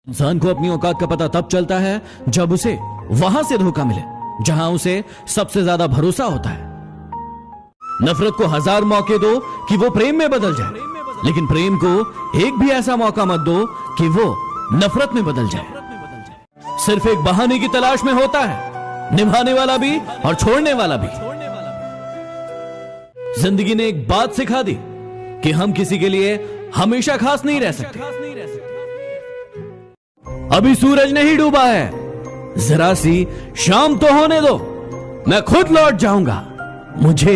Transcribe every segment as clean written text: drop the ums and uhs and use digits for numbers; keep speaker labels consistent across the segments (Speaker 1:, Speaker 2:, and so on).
Speaker 1: इंसान को अपनी औकात का पता तब चलता है जब उसे वहां से धोखा मिले जहां उसे सबसे ज्यादा भरोसा होता है। नफरत को 1000 मौके दो कि वो प्रेम में बदल जाए, लेकिन प्रेम को एक भी ऐसा मौका मत दो कि वो नफरत में बदल जाए। सिर्फ एक बहाने की तलाश में होता है निभाने वाला भी और छोड़ने वाला भी। जिंदगी ने एक बात सिखा दी कि हम किसी के लिए हमेशा खास नहीं रह सकते। अभी सूरज नहीं डूबा है, जरा सी शाम तो होने दो, मैं खुद लौट जाऊंगा। मुझे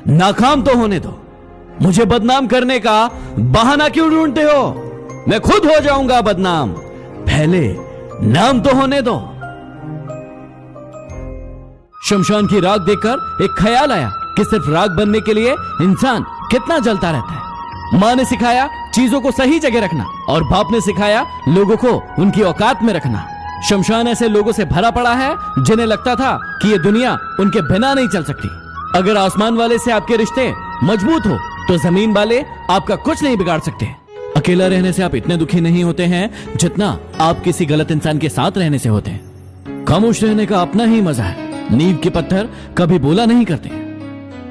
Speaker 1: नाकाम तो होने दो, मुझे बदनाम करने का बहाना क्यों ढूंढते हो? मैं खुद हो जाऊंगा बदनाम, पहले नाम तो होने दो। शमशान की राख देखकर एक ख्याल आया कि सिर्फ राख बनने के लिए इंसान कितना जलता रहता है। माँ ने सिखाया चीजों को सही जगह रखना और बाप ने सिखाया लोगों को उनकी औकात में रखना। शमशान ऐसे लोगों से भरा पड़ा है जिन्हें लगता था कि ये दुनिया उनके बिना नहीं चल सकती। अगर आसमान वाले से आपके रिश्ते मजबूत हो तो जमीन वाले आपका कुछ नहीं बिगाड़ सकते। अकेला रहने से आप इतने दुखी नहीं होते हैं जितना आप किसी गलत इंसान के साथ रहने से होते हैं। खामोश रहने का अपना ही मजा है। नींव के पत्थर कभी बोला नहीं करते।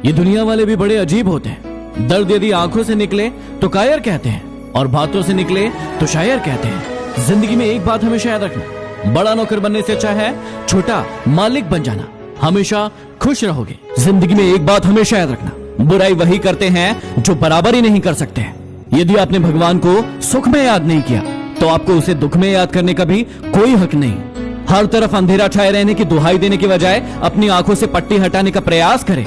Speaker 1: ये दुनिया वाले भी बड़े अजीब होते हैं। दर्द यदि आंखों से निकले तो कायर कहते हैं और बातों से निकले तो शायर कहते हैं। जिंदगी में एक बात हमेशा याद रखना, बड़ा नौकर बनने से अच्छा है छोटा मालिक बन जाना। हमेशा खुश रहोगे। जिंदगी में एक बात हमेशा याद रखना, बुराई वही करते हैं जो बराबरी नहीं कर सकते। यदि आपने भगवान को सुख में याद नहीं किया तो आपको उसे दुख में याद करने का भी कोई हक नहीं। हर तरफ अंधेरा छाए रहने की दुहाई देने की बजाय अपनी आंखों से पट्टी हटाने का प्रयास करें।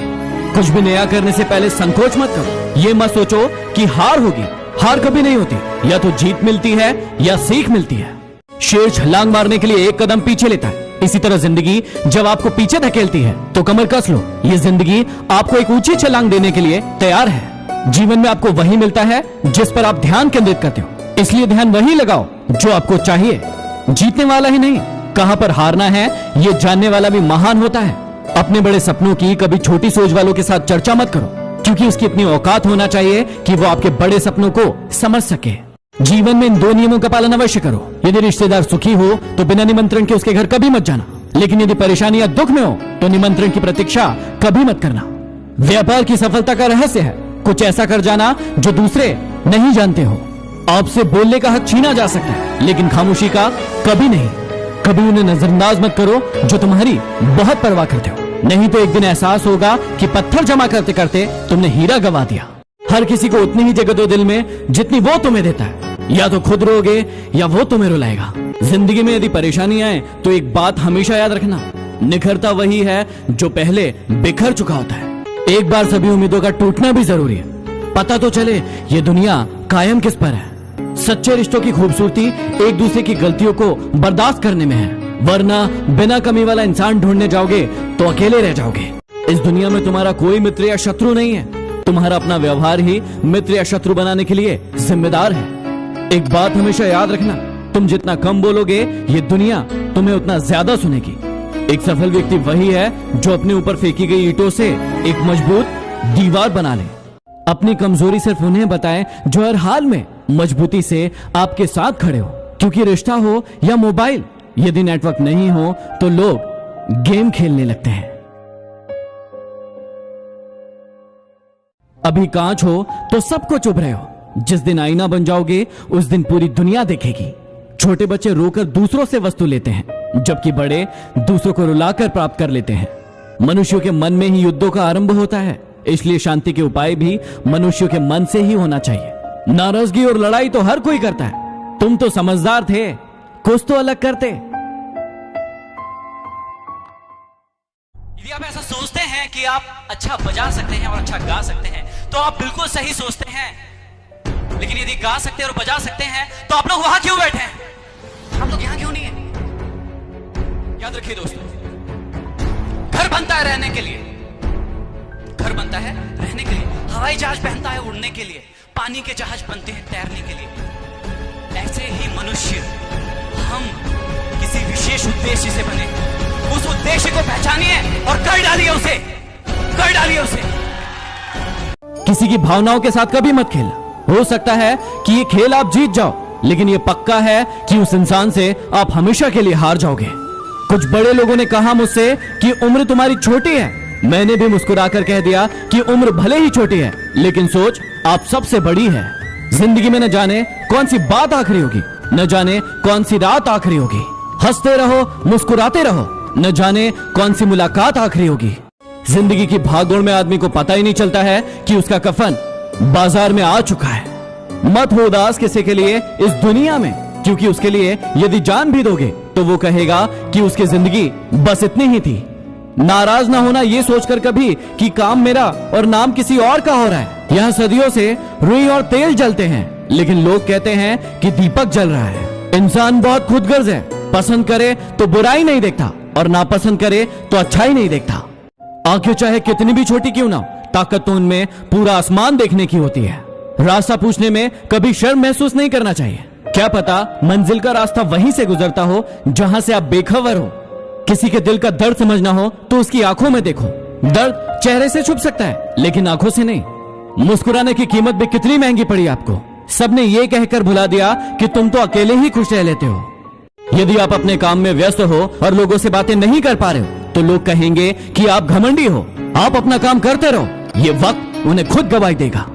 Speaker 1: कुछ भी नया करने से पहले संकोच मत करो। ये मत सोचो कि हार होगी, हार कभी नहीं होती, या तो जीत मिलती है या सीख मिलती है। शेर छलांग मारने के लिए एक कदम पीछे लेता है, इसी तरह जिंदगी जब आपको पीछे धकेलती है तो कमर कस लो। ये जिंदगी आपको एक ऊंची छलांग देने के लिए तैयार है। जीवन में आपको वही मिलता है जिस पर आप ध्यान केंद्रित करते हो, इसलिए ध्यान वही लगाओ जो आपको चाहिए। जीतने वाला ही नहीं, कहां पर हारना है ये जानने वाला भी महान होता है। अपने बड़े सपनों की कभी छोटी सोच वालों के साथ चर्चा मत करो, क्योंकि उसकी इतनी औकात होना चाहिए कि वो आपके बड़े सपनों को समझ सके। जीवन में इन 2 नियमों का पालन अवश्य करो। यदि रिश्तेदार सुखी हो तो बिना निमंत्रण के उसके घर कभी मत जाना, लेकिन यदि परेशानी या दुख में हो तो निमंत्रण की प्रतीक्षा कभी मत करना। व्यापार की सफलता का रहस्य है कुछ ऐसा कर जाना जो दूसरे नहीं जानते हो। आपसे बोलने का हक छीना जा सकता है, लेकिन खामोशी का कभी नहीं। कभी उन्हें नजरअंदाज मत करो जो तुम्हारी बहुत परवाह करते हो, नहीं तो एक दिन एहसास होगा कि पत्थर जमा करते करते तुमने हीरा गवा दिया। हर किसी को उतनी ही जगह दो दिल में जितनी वो तुम्हें देता है, या तो खुद रोगे या वो तुम्हें रुलाएगा। जिंदगी में यदि परेशानी आए तो एक बात हमेशा याद रखना, निखरता वही है जो पहले बिखर चुका होता है। एक बार सभी उम्मीदों का टूटना भी जरूरी है, पता तो चले ये दुनिया कायम किस पर है। सच्चे रिश्तों की खूबसूरती एक दूसरे की गलतियों को बर्दाश्त करने में है, वरना बिना कमी वाला इंसान ढूंढने जाओगे तो अकेले रह जाओगे। इस दुनिया में तुम्हारा कोई मित्र या शत्रु नहीं है, तुम्हारा अपना व्यवहार ही मित्र या शत्रु बनाने के लिए जिम्मेदार है। एक बात हमेशा याद रखना, तुम जितना कम बोलोगे ये दुनिया तुम्हें उतना ज्यादा सुनेगी। एक सफल व्यक्ति वही है जो अपने ऊपर फेंकी गई ईंटों से एक मजबूत दीवार बना ले। अपनी कमजोरी सिर्फ उन्हें बताएं जो हर हाल में मजबूती से आपके साथ खड़े हो, क्योंकि रिश्ता हो या मोबाइल, यदि नेटवर्क नहीं हो तो लोग गेम खेलने लगते हैं। अभी कांच हो तो सबको चुभ रहे हो, जिस दिन आईना बन जाओगे उस दिन पूरी दुनिया देखेगी। छोटे बच्चे रोकर दूसरों से वस्तु लेते हैं, जबकि बड़े दूसरों को रुलाकर प्राप्त कर लेते हैं। मनुष्यों के मन में ही युद्धों का आरंभ होता है, इसलिए शांति के उपाय भी मनुष्यों के मन से ही होना चाहिए। नाराजगी और लड़ाई तो हर कोई करता है, तुम तो समझदार थे, कुछ तो अलग करते।
Speaker 2: यदि आप ऐसा सोचते हैं कि आप अच्छा बजा सकते हैं और अच्छा गा सकते हैं तो आप बिल्कुल सही सोचते हैं, लेकिन यदि गा सकते हैं और बजा सकते हैं तो आप लोग वहां क्यों बैठे हैं? आप लोग यहां क्यों नहीं है? याद रखिए दोस्तों, घर बनता है रहने के लिए, घर बनता है रहने के लिए, हवाई जहाज पहनता है उड़ने के लिए, पानी के जहाज बनते हैं तैरने के लिए। ऐसे ही मनुष्य हम किसी विशेष उद्देश्य से बने, उस उद्देश्य को पहचानिए और कर डालिए उसे, कर डालिए उसे।
Speaker 1: किसी की भावनाओं के साथ कभी मत खेलना। हो सकता है कि ये खेल आप जीत जाओ, लेकिन यह पक्का है कि उस इंसान से आप हमेशा के लिए हार जाओगे। कुछ बड़े लोगों ने कहा मुझसे कि उम्र तुम्हारी छोटी है। मैंने भी मुस्कुराकर कह दिया कि उम्र भले ही छोटी है, लेकिन सोच आप सबसे बड़ी है। जिंदगी में न जाने कौन सी बात आखिरी होगी, न जाने कौन सी रात आखिरी होगी। हंसते रहो, मुस्कुराते रहो, न जाने कौन सी मुलाकात आखिरी होगी। जिंदगी की भागदौड़ में आदमी को पता ही नहीं चलता है कि उसका कफन बाजार में आ चुका है। मत हो उदास किसी के लिए इस दुनिया में, क्योंकि उसके लिए यदि जान भी दोगे तो वो कहेगा कि उसकी जिंदगी बस इतनी ही थी। नाराज ना होना ये सोचकर कभी कि काम मेरा और नाम किसी और का हो रहा है। यहाँ सदियों से रुई और तेल जलते हैं, लेकिन लोग कहते हैं कि दीपक जल रहा है। इंसान बहुत खुदगर्ज है, पसंद करे तो बुराई नहीं देखता और नापसंद करे तो अच्छाई नहीं देखता। आंखें चाहे कितनी भी छोटी क्यों ना हो, ताकत तो उनमें पूरा आसमान देखने की होती है। रास्ता पूछने में कभी शर्म महसूस नहीं करना चाहिए। क्या पता मंजिल का रास्ता वहीं से गुजरता हो जहां से आप बेखबर हो। किसी के दिल का दर्द समझना हो तो उसकी आंखों में देखो। दर्द चेहरे से छुप सकता है, लेकिन आंखों से नहीं। मुस्कुराने की कीमत भी कितनी महंगी पड़ी आपको। सबने ये कहकर भुला दिया कि तुम तो अकेले ही खुश रह लेते हो। यदि आप अपने काम में व्यस्त हो और लोगों से बातें नहीं कर पा रहे हो तो लोग कहेंगे कि आप घमंडी हो। आप अपना काम करते रहो, ये वक्त उन्हें खुद गवाही देगा।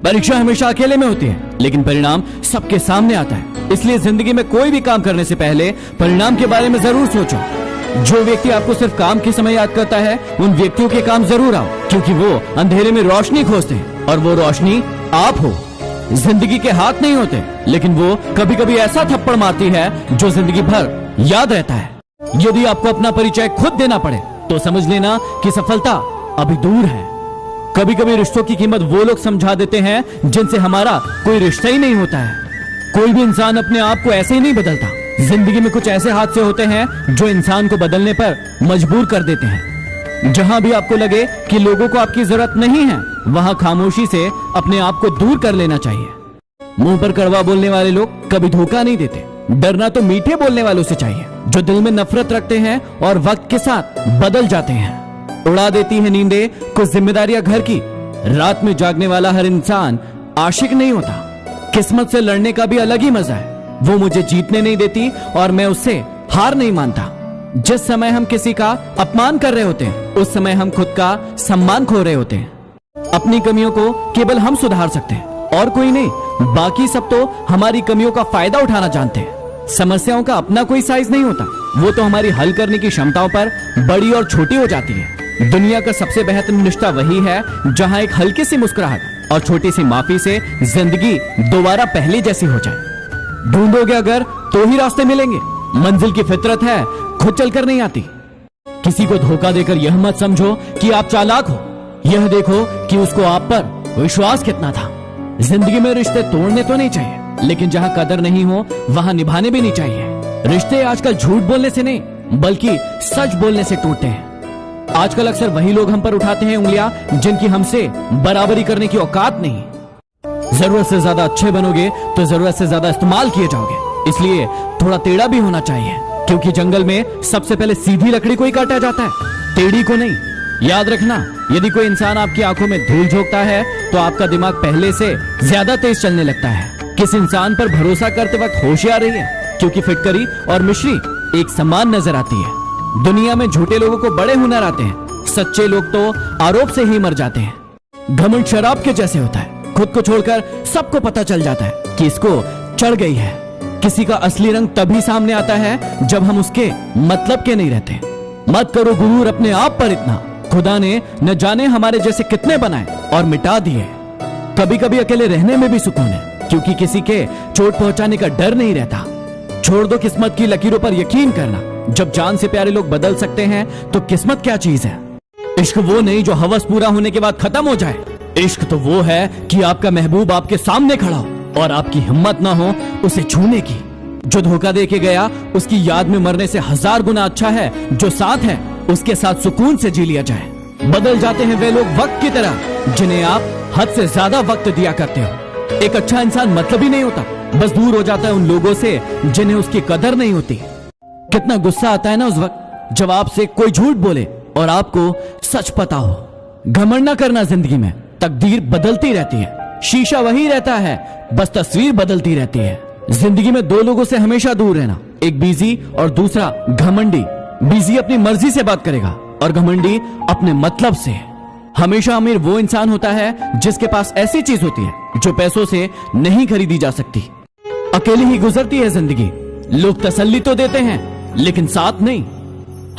Speaker 1: परीक्षा हमेशा अकेले में होती है, लेकिन परिणाम सबके सामने आता है। इसलिए जिंदगी में कोई भी काम करने से पहले परिणाम के बारे में जरूर सोचो। जो व्यक्ति आपको सिर्फ काम के समय याद करता है, उन व्यक्तियों के काम जरूर आओ, क्योंकि वो अंधेरे में रोशनी खोजते हैं और वो रोशनी आप हो। जिंदगी के हाथ नहीं होते, लेकिन वो कभी कभी ऐसा थप्पड़ मारती है जो जिंदगी भर याद रहता है। यदि आपको अपना परिचय खुद देना पड़े तो समझ लेना कि सफलता अभी दूर है। कभी कभी रिश्तों की कीमत वो लोग समझा देते हैं जिनसे हमारा कोई रिश्ता ही नहीं होता है। कोई भी इंसान अपने आप को ऐसे ही नहीं बदलता। जिंदगी में कुछ ऐसे हादसे होते हैं जो इंसान को बदलने पर मजबूर कर देते हैं। जहां भी आपको लगे कि लोगों को आपकी जरूरत नहीं है, वहां खामोशी से अपने आप को दूर कर लेना चाहिए। मुंह पर कड़वा बोलने वाले लोग कभी धोखा नहीं देते। डरना तो मीठे बोलने वालों से चाहिए, जो दिल में नफरत रखते हैं और वक्त के साथ बदल जाते हैं। उड़ा देती है नींदें कुछ जिम्मेदारियां घर की। रात में जागने वाला हर इंसान आशिक नहीं होता। किस्मत से लड़ने का भी अलग ही मजा है। वो मुझे जीतने नहीं देती और मैं उससे हार नहीं मानता। जिस समय हम किसी का अपमान कर रहे होते हैं, उस समय हम खुद का सम्मान खो रहे होते हैं। अपनी कमियों को केवल हम सुधार सकते हैं और कोई नहीं। बाकी सब तो हमारी कमियों का फायदा उठाना जानते हैं। समस्याओं का अपना कोई साइज नहीं होता, वो तो हमारी हल करने की क्षमताओं पर बड़ी और छोटी हो जाती है। दुनिया का सबसे बेहतरीन रिश्ता वही है जहां एक हल्की सी मुस्कुराहट और छोटी सी माफी से जिंदगी दोबारा पहले जैसी हो जाए। ढूंढोगे अगर तो ही रास्ते मिलेंगे। मंजिल की फितरत है, खुद चलकर नहीं आती। किसी को धोखा देकर यह मत समझो कि आप चालाक हो। यह देखो कि उसको आप पर विश्वास कितना था। जिंदगी में रिश्ते तोड़ने तो नहीं चाहिए, लेकिन जहां कदर नहीं हो वहां निभाने भी नहीं चाहिए। रिश्ते आजकल झूठ बोलने से नहीं, बल्कि सच बोलने से टूटते हैं। आजकल अक्सर वही लोग हम पर उठाते हैं उंगलियां जिनकी हमसे बराबरी करने की औकात नहीं। जरूरत से ज्यादा अच्छे बनोगे तो जरूरत से ज्यादा इस्तेमाल किए जाओगे। इसलिए थोड़ा टेढ़ा भी होना चाहिए, क्योंकि जंगल में सबसे पहले सीधी लकड़ी को ही काटा जाता है, टेढ़ी को नहीं। याद रखना, यदि कोई इंसान आपकी आंखों में धूल झोंकता है तो आपका दिमाग पहले से ज्यादा तेज चलने लगता है। किस इंसान पर भरोसा करते वक्त होशियार रही है, क्योंकि फिटकरी और मिश्री एक समान नजर आती है। दुनिया में झूठे लोगों को बड़े हुनर आते हैं, सच्चे लोग तो आरोप से ही मर जाते हैं। घमंड शराब के जैसे होता है, खुद को छोड़कर सबको पता चल जाता है कि इसको चढ़ गई है। किसी का असली रंग तभी सामने आता है जब हम उसके मतलब के नहीं रहते। मत करो गुरूर अपने आप पर इतना। खुदा ने न जाने हमारे जैसे कितने बनाए और मिटा दिए। कभी कभी अकेले रहने में भी सुकून है, क्योंकि किसी के चोट पहुंचाने का डर नहीं रहता। छोड़ दो किस्मत की लकीरों पर यकीन करना। जब जान से प्यारे लोग बदल सकते हैं तो किस्मत क्या चीज है। इश्क वो नहीं जो हवस पूरा होने के बाद खत्म हो जाए। इश्क तो वो है कि आपका महबूब आपके सामने खड़ा हो और आपकी हिम्मत ना हो उसे छूने की। जो धोखा दे के गया उसकी याद में मरने से 1000 गुना अच्छा है जो साथ है उसके साथ सुकून से जी लिया जाए। बदल जाते हैं वे लोग वक्त की तरह जिन्हें आप हद से ज्यादा वक्त दिया करते हो। एक अच्छा इंसान मतलब ही नहीं होता, बस दूर हो जाता है उन लोगों से जिन्हें उसकी कदर नहीं होती। कितना गुस्सा आता है ना उस वक्त जब आपसे कोई झूठ बोले और आपको सच पता हो। घमंड न करना, जिंदगी में तकदीर बदलती रहती है। शीशा वही रहता है, बस तस्वीर बदलती रहती है। जिंदगी में दो लोगों से हमेशा दूर रहना, एक बिजी और दूसरा घमंडी। बिजी अपनी मर्जी से बात करेगा और घमंडी अपने मतलब से। हमेशा अमीर वो इंसान होता है जिसके पास ऐसी चीज होती है जो पैसों से नहीं खरीदी जा सकती। अकेली ही गुजरती है जिंदगी। लोग तसल्ली तो देते हैं लेकिन साथ नहीं।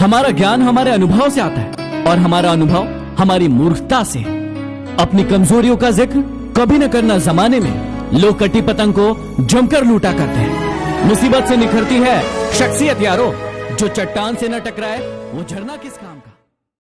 Speaker 1: हमारा ज्ञान हमारे अनुभव से आता है और हमारा अनुभव हमारी मूर्खता से। अपनी कमजोरियों का जिक्र कभी न करना। जमाने में लोग कटी पतंग को जमकर लूटा करते हैं। मुसीबत से निखरती है शख्सियत यारो। जो चट्टान से न टकराए वो झरना किस